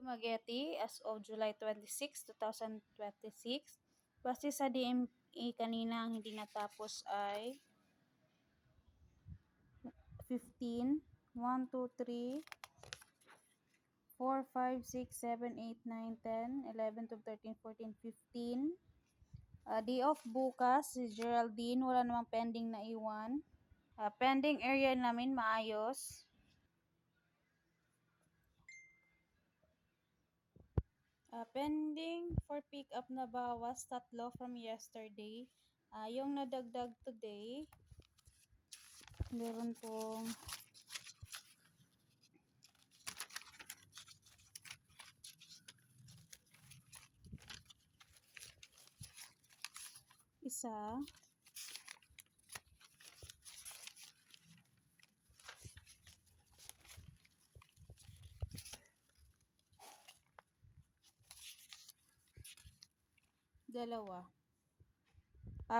Dumaguete as of July 26, 2026. Base sa DMA kanina, ang hindi natapos ay 15, 1, 2, 3, 4, 5, 6, 7, 8, 9, 10, 11, 12, 13, 14, 15. Day off bukas, si Geraldine, wala namang pending na iwan. Pending area namin, maayos. Pending for pick up na bawas, 3 from yesterday. Yung nadagdag today, meron pong isa, dalawa.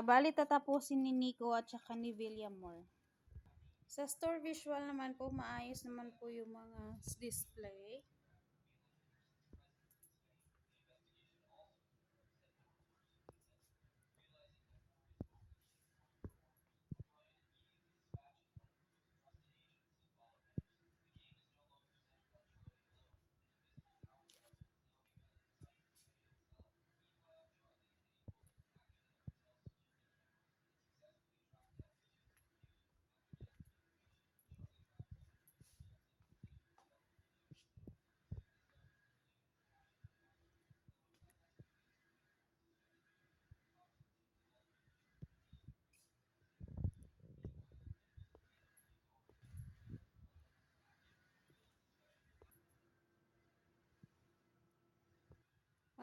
Bali tatapusin ni Nico at saka ni Villamor. Sa store visual naman po, maayos naman po yung mga display.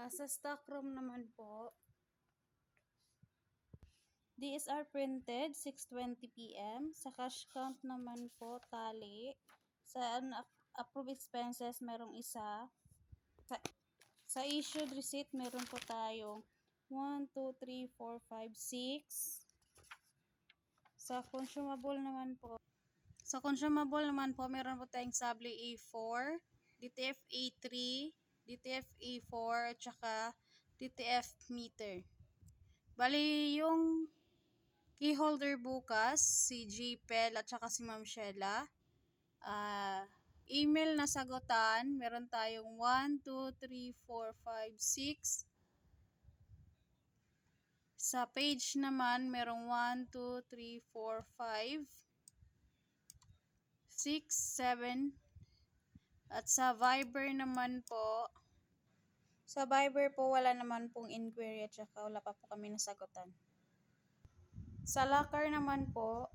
Sa stock room naman po, DSR printed 6:20 PM. Sa cash count naman po, tali. Sa approved expenses, merong isa. Sa issued receipt, meron po tayong 1, 2, 3, 4, 5, 6. Sa consumable naman po, meron po tayong Sable A4, DTF A3, DTF A4, at saka DTF meter. Bali, yung key holder bukas, si JPEL at saka si Ma'am Sheila. Email na sagutan, meron tayong 1, 2, 3, 4, 5, 6. Sa page naman, merong 1, 2, 3, 4, 5, 6, 7. At sa Viber naman po, wala naman pong inquiry at saka wala pa po kami nasagutan. Sa locker naman po,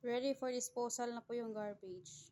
ready for disposal na po yung garbage.